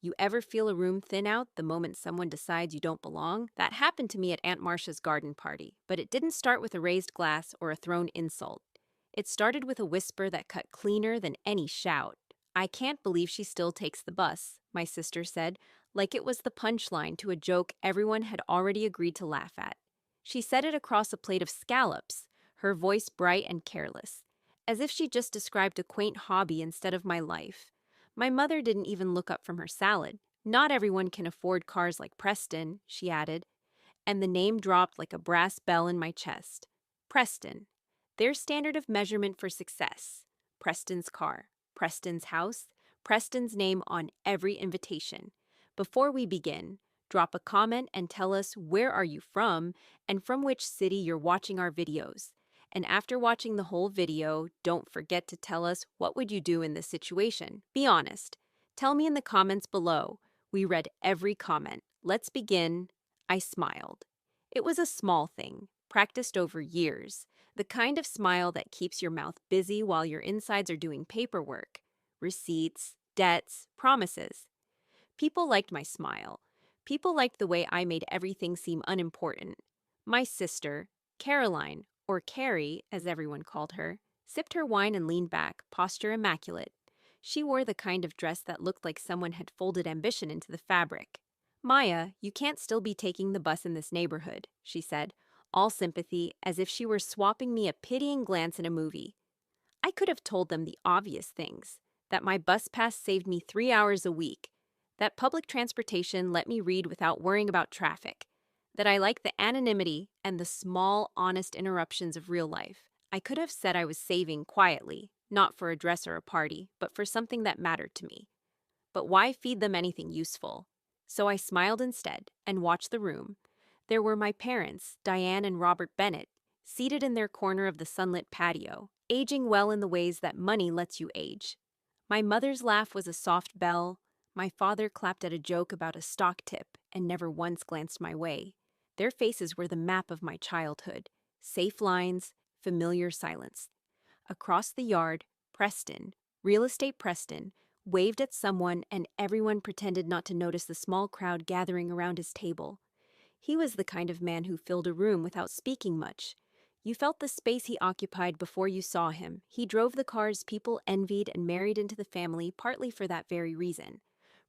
You ever feel a room thin out the moment someone decides you don't belong? That happened to me at Aunt Marcia's garden party, but it didn't start with a raised glass or a thrown insult. It started with a whisper that cut cleaner than any shout. "I can't believe she still takes the bus," my sister said, like it was the punchline to a joke everyone had already agreed to laugh at. She said it across a plate of scallops, her voice bright and careless, as if she just described a quaint hobby instead of my life. My mother didn't even look up from her salad. "Not everyone can afford cars like Preston," she added, and the name dropped like a brass bell in my chest. Preston. Their standard of measurement for success. Preston's car, Preston's house, Preston's name on every invitation. Before we begin, drop a comment and tell us where are you from and from which city you're watching our videos. And after watching the whole video, don't forget to tell us what would you do in this situation. Be honest. Tell me in the comments below. We read every comment. Let's begin. I smiled. It was a small thing, practiced over years, the kind of smile that keeps your mouth busy while your insides are doing paperwork, receipts, debts, promises. People liked my smile. People liked the way I made everything seem unimportant. My sister, Caroline, or Carrie, as everyone called her, sipped her wine and leaned back, posture immaculate. She wore the kind of dress that looked like someone had folded ambition into the fabric. "Maya, you can't still be taking the bus in this neighborhood," she said, all sympathy, as if she were swapping me a pitying glance in a movie. I could have told them the obvious things, that my bus pass saved me 3 hours a week, that public transportation let me read without worrying about traffic, that I like the anonymity and the small, honest interruptions of real life. I could have said I was saving quietly, not for a dress or a party, but for something that mattered to me. But why feed them anything useful? So I smiled instead and watched the room. There were my parents, Diane and Robert Bennett, seated in their corner of the sunlit patio, aging well in the ways that money lets you age. My mother's laugh was a soft bell. My father clapped at a joke about a stock tip and never once glanced my way. Their faces were the map of my childhood. Safe lines, familiar silence. Across the yard, Preston, Real Estate Preston, waved at someone and everyone pretended not to notice the small crowd gathering around his table. He was the kind of man who filled a room without speaking much. You felt the space he occupied before you saw him. He drove the cars people envied and married into the family partly for that very reason.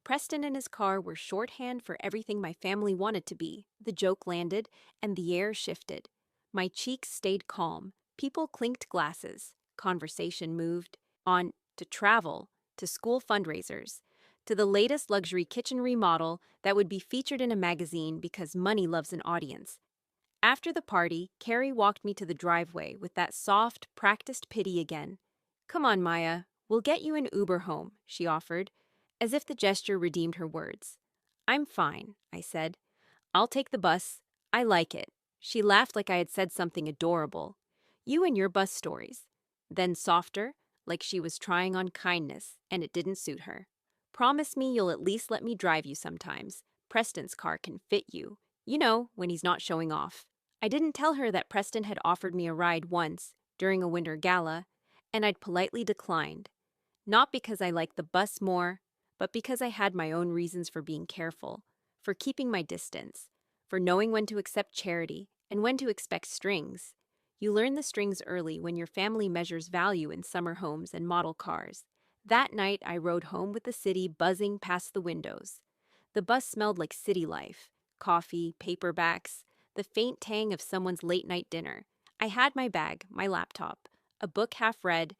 Preston and his car were shorthand for everything my family wanted to be. The joke landed, and the air shifted. My cheeks stayed calm. People clinked glasses. Conversation moved on to travel, to school fundraisers, to the latest luxury kitchen remodel that would be featured in a magazine because money loves an audience. After the party, Carrie walked me to the driveway with that soft, practiced pity again. "Come on, Maya, we'll get you an Uber home," she offered, as if the gesture redeemed her words. "I'm fine," I said. "I'll take the bus. I like it." She laughed like I had said something adorable. "You and your bus stories." Then softer, like she was trying on kindness, and it didn't suit her. "Promise me you'll at least let me drive you sometimes. Preston's car can fit you. You know, when he's not showing off." I didn't tell her that Preston had offered me a ride once, during a winter gala, and I'd politely declined. Not because I liked the bus more, but because I had my own reasons for being careful, for keeping my distance, for knowing when to accept charity and when to expect strings. You learn the strings early when your family measures value in summer homes and model cars. That night, I rode home with the city buzzing past the windows. The bus smelled like city life, coffee, paperbacks, the faint tang of someone's late-night dinner. I had my bag, my laptop, a book half read.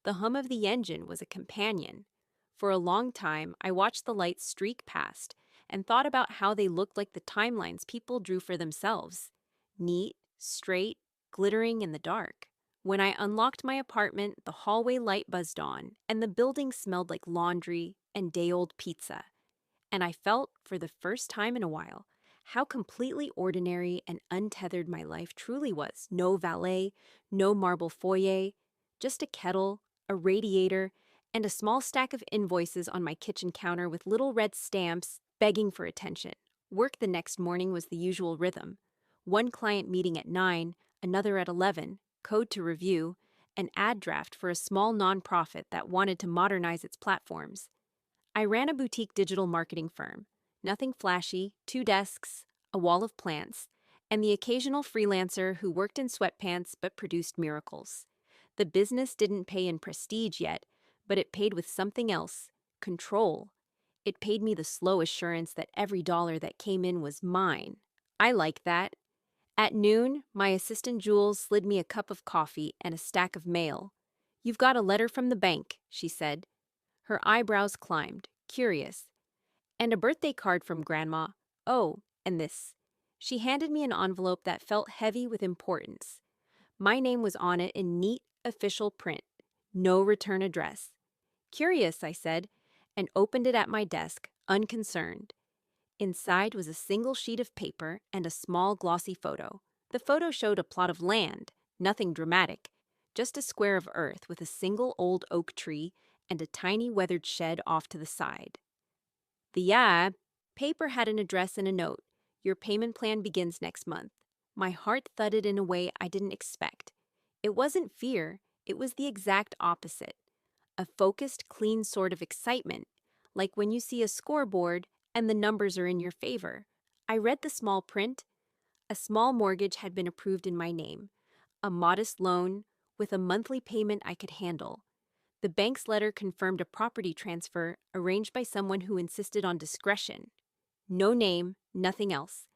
The hum of the engine was a companion. For a long time, I watched the lights streak past and thought about how they looked like the timelines people drew for themselves. Neat, straight, glittering in the dark. When I unlocked my apartment, the hallway light buzzed on, and the building smelled like laundry and day-old pizza. And I felt, for the first time in a while, how completely ordinary and untethered my life truly was. No valet, no marble foyer, just a kettle, a radiator, and a small stack of invoices on my kitchen counter with little red stamps begging for attention. Work the next morning was the usual rhythm. One client meeting at 9, another at 11, code to review, an ad draft for a small nonprofit that wanted to modernize its platforms. I ran a boutique digital marketing firm. Nothing flashy, 2 desks, a wall of plants, and the occasional freelancer who worked in sweatpants but produced miracles. The business didn't pay in prestige yet, but it paid with something else: control. It paid me the slow assurance that every dollar that came in was mine. I liked that. At noon, my assistant Jules slid me a cup of coffee and a stack of mail. "You've got a letter from the bank," she said. Her eyebrows climbed, curious. "And a birthday card from Grandma. Oh, and this." She handed me an envelope that felt heavy with importance. My name was on it in neat, official print. No return address. "Curious," I said, and opened it at my desk, unconcerned. Inside was a single sheet of paper and a small glossy photo. The photo showed a plot of land, nothing dramatic, just a square of earth with a single old oak tree and a tiny weathered shed off to the side. The paper had an address and a note. "Your payment plan begins next month." My heart thudded in a way I didn't expect. It wasn't fear, it was the exact opposite. A focused, clean sort of excitement, like when you see a scoreboard and the numbers are in your favor. I read the small print. A small mortgage had been approved in my name, a modest loan with a monthly payment I could handle. The bank's letter confirmed a property transfer arranged by someone who insisted on discretion. No name, nothing else.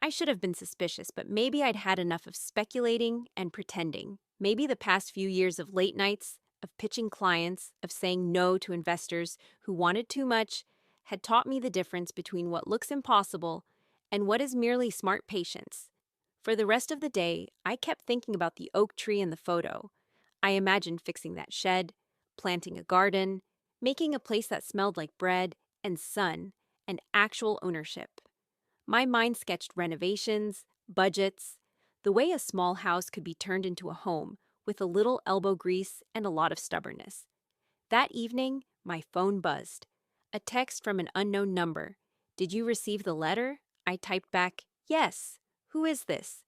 I should have been suspicious, but maybe I'd had enough of speculating and pretending. Maybe the past few years of late nights, of pitching clients, of saying no to investors who wanted too much, had taught me the difference between what looks impossible and what is merely smart patience. For the rest of the day, I kept thinking about the oak tree in the photo. I imagined fixing that shed, planting a garden, making a place that smelled like bread and sun and actual ownership. My mind sketched renovations, budgets, the way a small house could be turned into a home with a little elbow grease and a lot of stubbornness. That evening, my phone buzzed. A text from an unknown number. "Did you receive the letter?" I typed back, "Yes. Who is this?"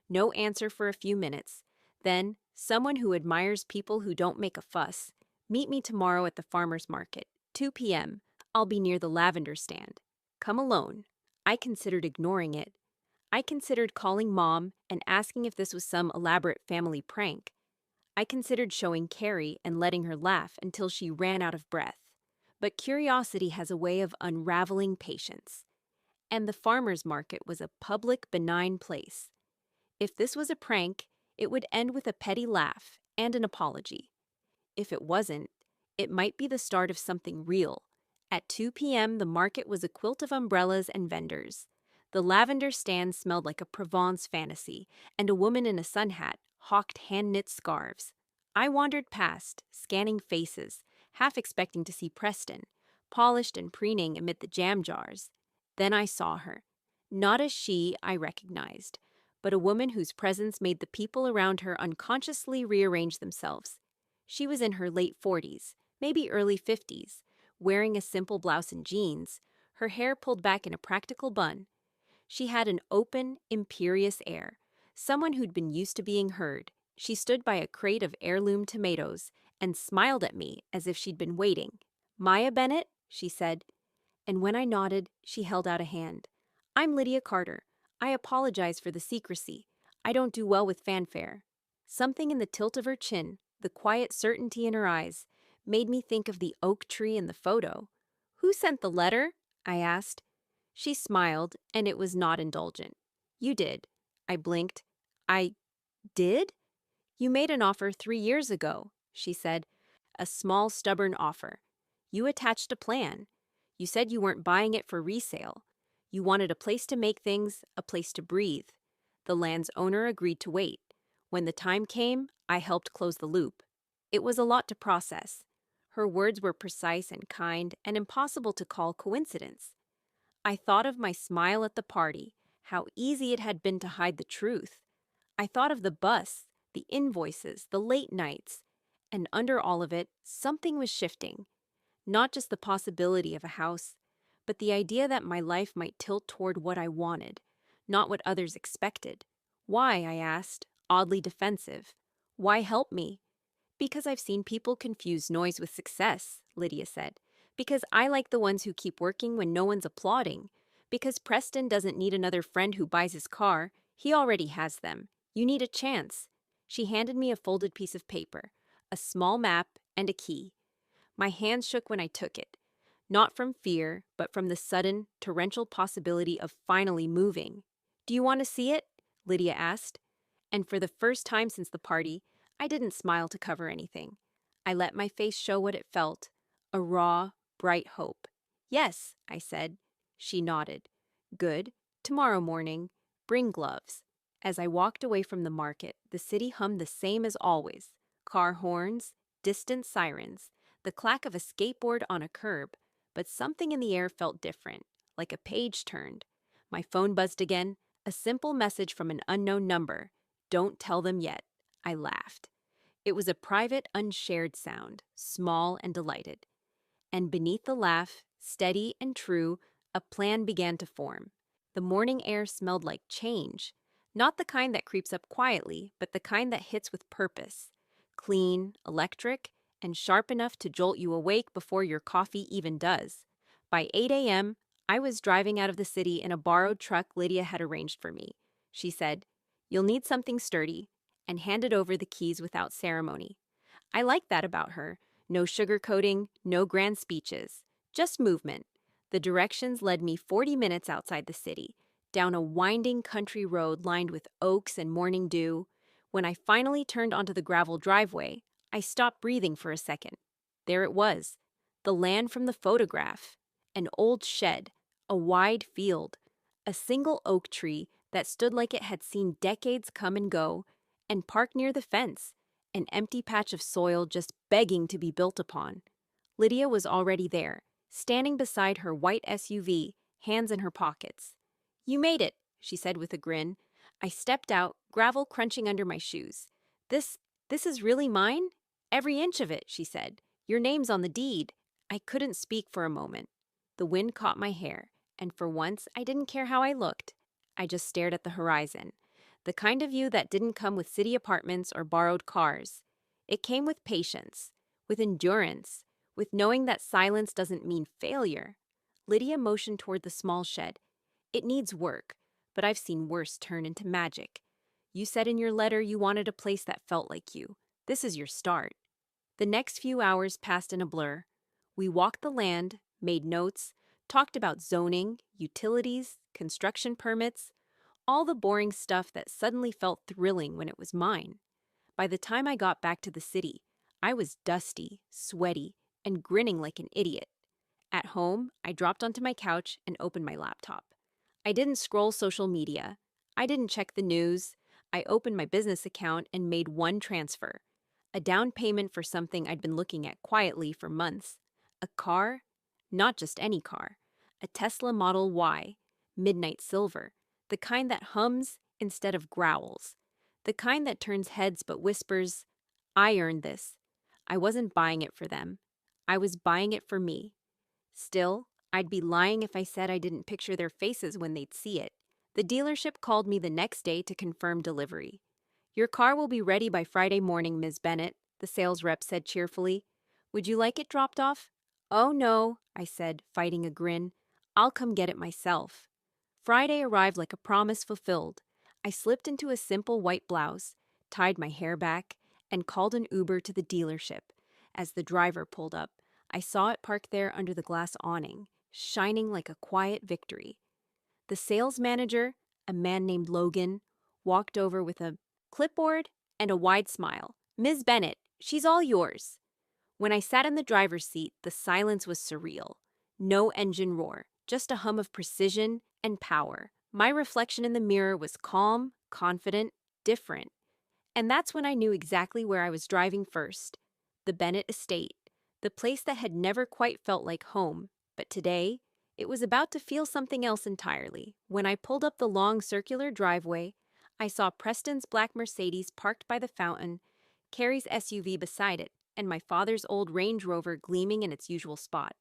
No answer for a few minutes. Then, "Someone who admires people who don't make a fuss. Meet me tomorrow at the farmer's market, 2 p.m. I'll be near the lavender stand. Come alone." I considered ignoring it. I considered calling Mom and asking if this was some elaborate family prank. I considered showing Carrie and letting her laugh until she ran out of breath. But curiosity has a way of unraveling patience. And the farmer's market was a public, benign place. If this was a prank, it would end with a petty laugh and an apology. If it wasn't, it might be the start of something real. At 2 p.m., the market was a quilt of umbrellas and vendors. The lavender stand smelled like a Provence fantasy, and a woman in a sun hat hawked hand-knit scarves. I wandered past, scanning faces, half expecting to see Preston, polished and preening amid the jam jars. Then I saw her. Not a she I recognized, but a woman whose presence made the people around her unconsciously rearrange themselves. She was in her late 40s, maybe early 50s, wearing a simple blouse and jeans, her hair pulled back in a practical bun. She had an open, imperious air, someone who'd been used to being heard. She stood by a crate of heirloom tomatoes and smiled at me as if she'd been waiting. "Maya Bennett?" she said. And when I nodded, she held out a hand. "I'm Lydia Carter. I apologize for the secrecy. I don't do well with fanfare." Something in the tilt of her chin, the quiet certainty in her eyes, made me think of the oak tree in the photo. "Who sent the letter?" I asked. She smiled, and it was not indulgent. "You did." I blinked. "I did?" "You made an offer 3 years ago," she said. "A small, stubborn offer. You attached a plan. You said you weren't buying it for resale. You wanted a place to make things, a place to breathe. The land's owner agreed to wait. When the time came, I helped close the loop." It was a lot to process. Her words were precise and kind and impossible to call coincidence. I thought of my smile at the party, how easy it had been to hide the truth. I thought of the bus, the invoices, the late nights, and under all of it, something was shifting. Not just the possibility of a house, but the idea that my life might tilt toward what I wanted, not what others expected. "Why?" I asked, oddly defensive. "Why help me?" "Because I've seen people confuse noise with success," Lydia said. Because I like the ones who keep working when no one's applauding. Because Preston doesn't need another friend who buys his car, he already has them. You need a chance. She handed me a folded piece of paper, a small map, and a key. My hands shook when I took it, not from fear, but from the sudden, torrential possibility of finally moving. Do you want to see it? Lydia asked. And for the first time since the party, I didn't smile to cover anything. I let my face show what it felt, a raw, bright hope. Yes, I said. She nodded. Good. Tomorrow morning. Bring gloves. As I walked away from the market, the city hummed the same as always. Car horns, distant sirens, the clack of a skateboard on a curb, but something in the air felt different, like a page turned. My phone buzzed again, a simple message from an unknown number. Don't tell them yet. I laughed. It was a private, unshared sound, small and delighted. And beneath the laugh, steady and true, a plan began to form. The morning air smelled like change, not the kind that creeps up quietly, but the kind that hits with purpose. Clean, electric, and sharp enough to jolt you awake before your coffee even does. By 8 a.m., I was driving out of the city in a borrowed truck Lydia had arranged for me. She said, "You'll need something sturdy," and handed over the keys without ceremony. I liked that about her. No sugarcoating, no grand speeches, just movement. The directions led me 40 minutes outside the city, down a winding country road lined with oaks and morning dew. When I finally turned onto the gravel driveway, I stopped breathing for a second. There it was, the land from the photograph. An old shed, a wide field, a single oak tree that stood like it had seen decades come and go, and parked near the fence, an empty patch of soil just begging to be built upon. Lydia was already there, standing beside her white SUV, hands in her pockets. "You made it," she said with a grin. I stepped out, gravel crunching under my shoes. This is really mine?" "Every inch of it," she said. "Your name's on the deed." I couldn't speak for a moment. The wind caught my hair, and for once I didn't care how I looked. I just stared at the horizon. The kind of view that didn't come with city apartments or borrowed cars. It came with patience, with endurance, with knowing that silence doesn't mean failure. Lydia motioned toward the small shed. "It needs work, but I've seen worse turn into magic. You said in your letter you wanted a place that felt like you. This is your start." The next few hours passed in a blur. We walked the land, made notes, talked about zoning, utilities, construction permits, all the boring stuff that suddenly felt thrilling when it was mine. By the time I got back to the city, I was dusty, sweaty, and grinning like an idiot. At home, I dropped onto my couch and opened my laptop. I didn't scroll social media. I didn't check the news. I opened my business account and made one transfer. A down payment for something I'd been looking at quietly for months. A car? Not just any car. A Tesla Model Y, midnight silver. The kind that hums instead of growls. The kind that turns heads but whispers, "I earned this." I wasn't buying it for them. I was buying it for me. Still, I'd be lying if I said I didn't picture their faces when they'd see it. The dealership called me the next day to confirm delivery. "Your car will be ready by Friday morning, Ms. Bennett," the sales rep said cheerfully. "Would you like it dropped off?" "Oh, no," I said, fighting a grin. "I'll come get it myself." Friday arrived like a promise fulfilled. I slipped into a simple white blouse, tied my hair back, and called an Uber to the dealership. As the driver pulled up, I saw it parked there under the glass awning, shining like a quiet victory. The sales manager, a man named Logan, walked over with a clipboard and a wide smile. "Ms. Bennett, she's all yours." When I sat in the driver's seat, the silence was surreal. No engine roar, just a hum of precision and power. My reflection in the mirror was calm, confident, different. And that's when I knew exactly where I was driving first. The Bennett estate, the place that had never quite felt like home. But today, it was about to feel something else entirely. When I pulled up the long circular driveway, I saw Preston's black Mercedes parked by the fountain, Carrie's SUV beside it, and my father's old Range Rover gleaming in its usual spot.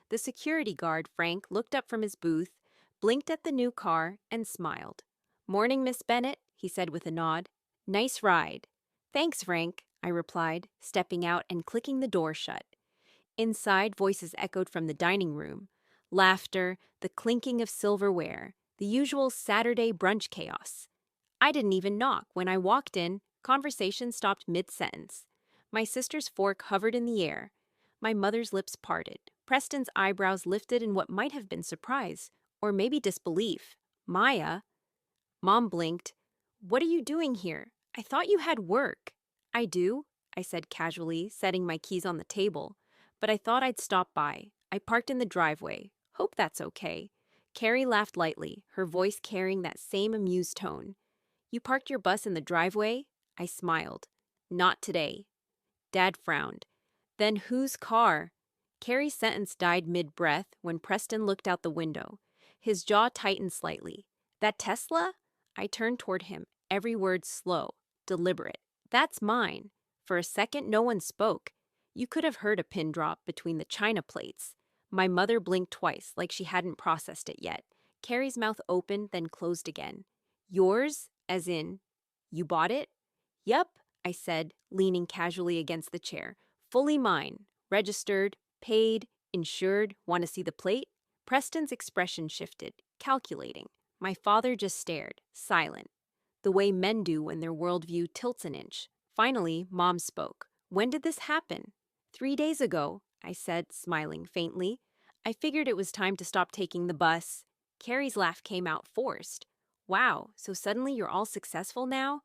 The security guard, Frank, looked up from his booth, blinked at the new car, and smiled. "Morning, Miss Bennett," he said with a nod. "Nice ride." "Thanks, Frank," I replied, stepping out and clicking the door shut. Inside, voices echoed from the dining room. Laughter, the clinking of silverware, the usual Saturday brunch chaos. I didn't even knock. When I walked in, conversation stopped mid-sentence. My sister's fork hovered in the air. My mother's lips parted. Preston's eyebrows lifted in what might have been surprise, or maybe disbelief. Maya? Mom blinked. What are you doing here? I thought you had work. I do, I said casually, setting my keys on the table. But I thought I'd stop by. I parked in the driveway. Hope that's okay. Carrie laughed lightly, her voice carrying that same amused tone. You parked your bus in the driveway? I smiled. Not today. Dad frowned. Then whose car? Carrie's sentence died mid-breath when Preston looked out the window. His jaw tightened slightly. That Tesla? I turned toward him, every word slow, deliberate. That's mine. For a second, no one spoke. You could have heard a pin drop between the china plates. My mother blinked twice, like she hadn't processed it yet. Carrie's mouth opened, then closed again. Yours? As in, you bought it? Yup, I said, leaning casually against the chair. Fully mine. Registered, paid, insured. Want to see the plate? Preston's expression shifted, calculating. My father just stared, silent, the way men do when their worldview tilts an inch. Finally, Mom spoke. When did this happen? 3 days ago, I said, smiling faintly. I figured it was time to stop taking the bus. Carrie's laugh came out forced. Wow, so suddenly you're all successful now?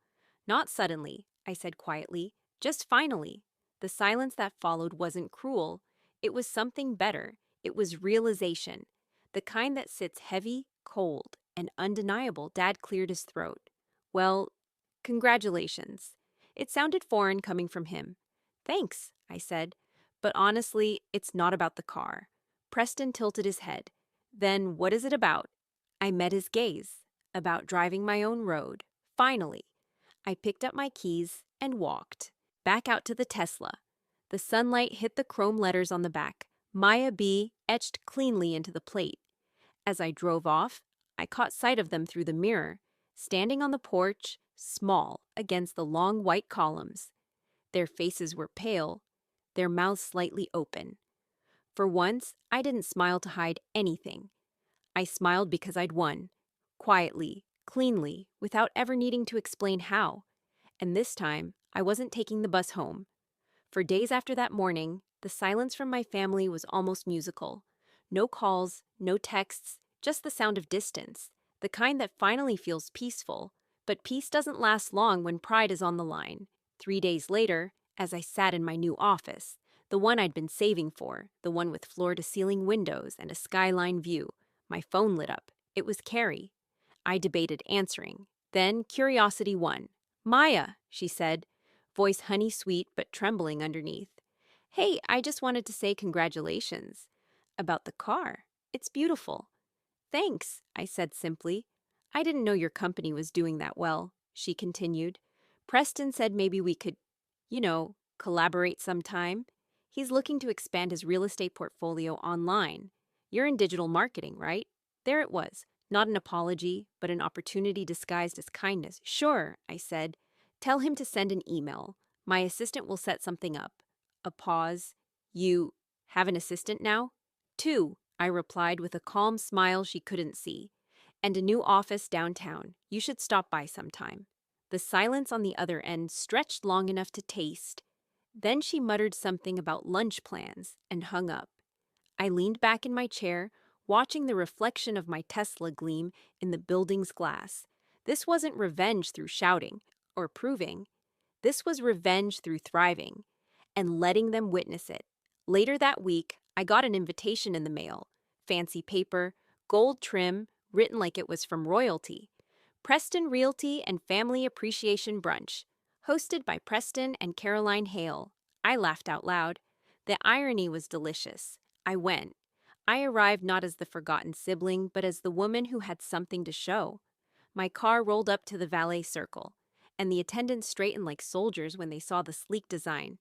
Not suddenly, I said quietly. Just finally. The silence that followed wasn't cruel. It was something better. It was realization. The kind that sits heavy, cold, and undeniable. Dad cleared his throat. Well, congratulations. It sounded foreign coming from him. Thanks, I said. But honestly, it's not about the car. Preston tilted his head. Then what is it about? I met his gaze. About driving my own road. Finally. I picked up my keys and walked. Back out to the Tesla. The sunlight hit the chrome letters on the back. Maya B. etched cleanly into the plate. As I drove off, I caught sight of them through the mirror, standing on the porch, small against the long white columns. Their faces were pale, their mouths slightly open. For once, I didn't smile to hide anything. I smiled because I'd won. Quietly, cleanly, without ever needing to explain how. And this time, I wasn't taking the bus home. For days after that morning, the silence from my family was almost musical. No calls, no texts, just the sound of distance, the kind that finally feels peaceful. But peace doesn't last long when pride is on the line. 3 days later, as I sat in my new office, the one I'd been saving for, the one with floor-to-ceiling windows and a skyline view, my phone lit up. It was Carrie. I debated answering. Then curiosity won. Maya, she said, voice honey-sweet but trembling underneath. Hey, I just wanted to say congratulations. About the car. It's beautiful. Thanks, I said simply. I didn't know your company was doing that well, she continued. Preston said maybe we could, collaborate sometime. He's looking to expand his real estate portfolio online. You're in digital marketing, right? There it was. Not an apology, but an opportunity disguised as kindness. Sure, I said. Tell him to send an email. My assistant will set something up. A pause. You have an assistant now? 2, I replied with a calm smile she couldn't see. And a new office downtown. You should stop by sometime. The silence on the other end stretched long enough to taste. Then she muttered something about lunch plans and hung up. I leaned back in my chair, watching the reflection of my Tesla gleam in the building's glass. This wasn't revenge through shouting or proving. This was revenge through thriving and letting them witness it. Later that week, I got an invitation in the mail. Fancy paper, gold trim, written like it was from royalty. Preston Realty and Family Appreciation Brunch, hosted by Preston and Caroline Hale. I laughed out loud. The irony was delicious. I went. I arrived not as the forgotten sibling, but as the woman who had something to show. My car rolled up to the valet circle, and the attendants straightened like soldiers when they saw the sleek design.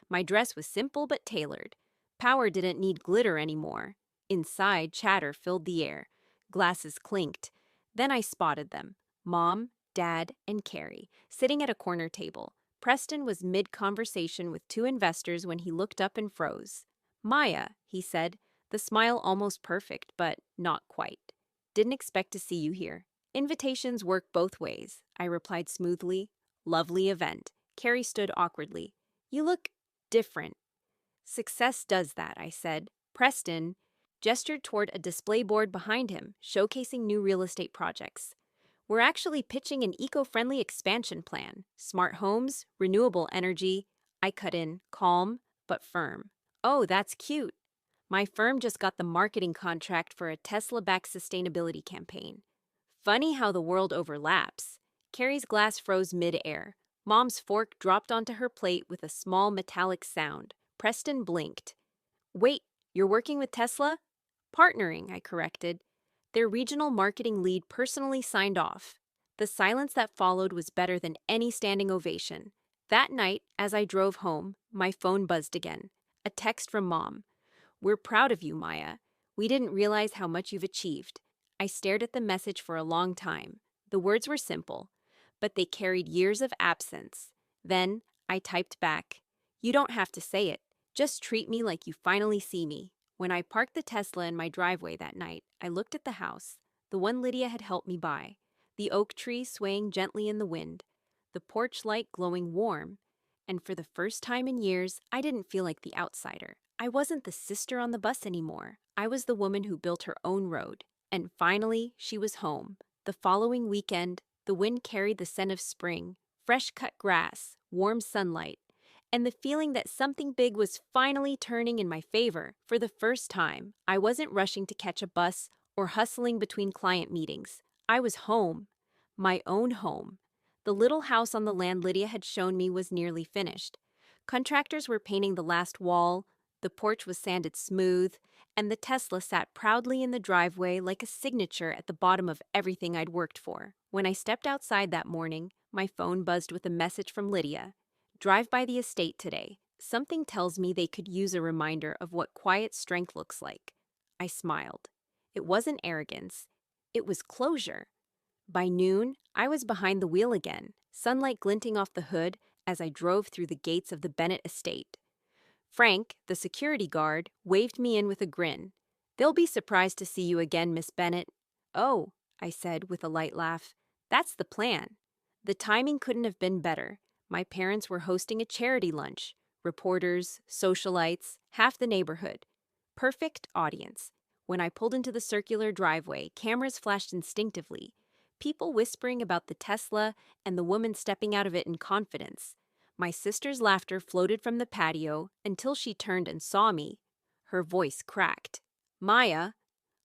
My dress was simple but tailored. Power didn't need glitter anymore. Inside, chatter filled the air. Glasses clinked. Then I spotted them. Mom, Dad, and Carrie, sitting at a corner table. Preston was mid-conversation with 2 investors when he looked up and froze. Maya, he said, the smile almost perfect, but not quite. Didn't expect to see you here. Invitations work both ways, I replied smoothly. Lovely event. Carrie stood awkwardly. You look different. Success does that, I said. Preston gestured toward a display board behind him, showcasing new real estate projects. We're actually pitching an eco-friendly expansion plan. Smart homes, renewable energy. I cut in, calm but firm. Oh, that's cute. My firm just got the marketing contract for a Tesla-backed sustainability campaign. Funny how the world overlaps. Carrie's glass froze mid-air. Mom's fork dropped onto her plate with a small metallic sound. Preston blinked. Wait, you're working with Tesla? Partnering, I corrected. Their regional marketing lead personally signed off. The silence that followed was better than any standing ovation. That night, as I drove home, my phone buzzed again. A text from Mom. We're proud of you, Maya. We didn't realize how much you've achieved. I stared at the message for a long time. The words were simple, but they carried years of absence. Then I typed back, You don't have to say it. Just treat me like you finally see me. When I parked the Tesla in my driveway that night, I looked at the house, the one Lydia had helped me buy, the oak tree swaying gently in the wind, the porch light glowing warm, and for the first time in years, I didn't feel like the outsider. I wasn't the sister on the bus anymore. I was the woman who built her own road. And finally, she was home. The following weekend, the wind carried the scent of spring, fresh-cut grass, warm sunlight, and the feeling that something big was finally turning in my favor. For the first time, I wasn't rushing to catch a bus or hustling between client meetings. I was home, my own home. The little house on the land Lydia had shown me was nearly finished. Contractors were painting the last wall, the porch was sanded smooth, and the Tesla sat proudly in the driveway like a signature at the bottom of everything I'd worked for. When I stepped outside that morning, my phone buzzed with a message from Lydia. Drive by the estate today. Something tells me they could use a reminder of what quiet strength looks like. I smiled. It wasn't arrogance. It was closure. By noon, I was behind the wheel again, sunlight glinting off the hood as I drove through the gates of the Bennett estate. Frank, the security guard, waved me in with a grin. They'll be surprised to see you again, Miss Bennett. Oh, I said with a light laugh. That's the plan. The timing couldn't have been better. My parents were hosting a charity lunch. Reporters, socialites, half the neighborhood. Perfect audience. When I pulled into the circular driveway, cameras flashed instinctively. People whispering about the Tesla and the woman stepping out of it in confidence. My sister's laughter floated from the patio until she turned and saw me. Her voice cracked. Maya,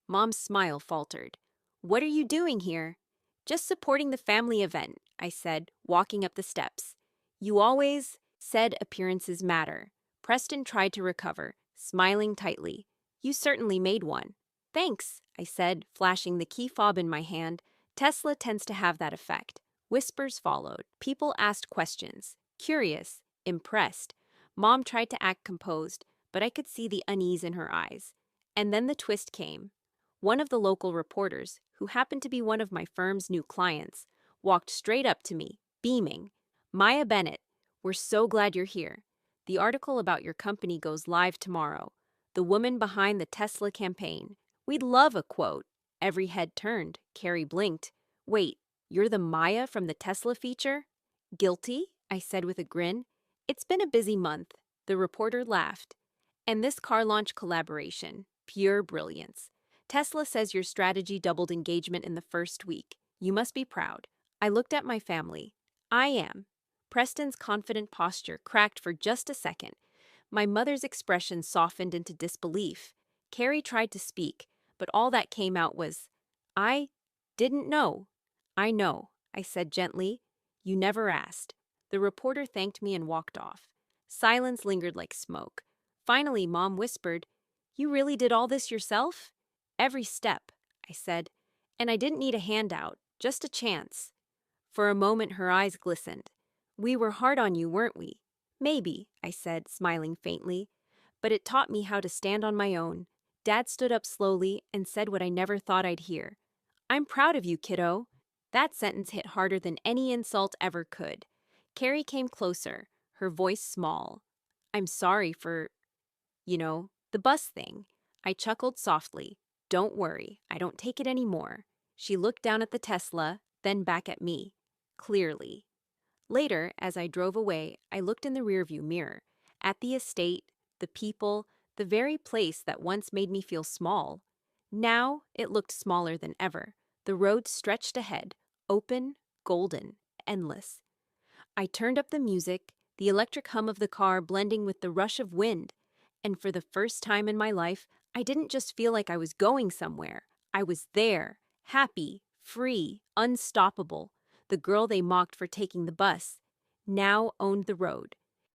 Mom's smile faltered. What are you doing here? Just supporting the family event, I said, walking up the steps. You always said appearances matter. Preston tried to recover, smiling tightly. You certainly made one. Thanks, I said, flashing the key fob in my hand. Tesla tends to have that effect. Whispers followed. People asked questions. Curious, impressed. Mom tried to act composed, but I could see the unease in her eyes. And then the twist came. One of the local reporters, who happened to be one of my firm's new clients, walked straight up to me, beaming. Maya Bennett, we're so glad you're here. The article about your company goes live tomorrow. The woman behind the Tesla campaign. We'd love a quote. Every head turned. Carrie blinked. Wait, you're the Maya from the Tesla feature? Guilty? I said with a grin. It's been a busy month. The reporter laughed. And this car launch collaboration, pure brilliance. Tesla says your strategy doubled engagement in the first week. You must be proud. I looked at my family. I am. Preston's confident posture cracked for just a second. My mother's expression softened into disbelief. Carrie tried to speak, but all that came out was, I didn't know. I know, I said gently. You never asked. The reporter thanked me and walked off. Silence lingered like smoke. Finally, Mom whispered, You really did all this yourself? Every step, I said. And I didn't need a handout, just a chance. For a moment, her eyes glistened. We were hard on you, weren't we? Maybe, I said, smiling faintly. But it taught me how to stand on my own. Dad stood up slowly and said what I never thought I'd hear. I'm proud of you, kiddo. That sentence hit harder than any insult ever could. Carrie came closer, her voice small. I'm sorry for, The bus thing. I chuckled softly. Don't worry, I don't take it anymore. She looked down at the Tesla, then back at me. Clearly. Later, as I drove away, I looked in the rearview mirror. At the estate, the people, the very place that once made me feel small. Now, it looked smaller than ever. The road stretched ahead, open, golden, endless. I turned up the music, the electric hum of the car blending with the rush of wind. And for the first time in my life, I didn't just feel like I was going somewhere. I was there, happy, free, unstoppable. The girl they mocked for taking the bus now owned the road.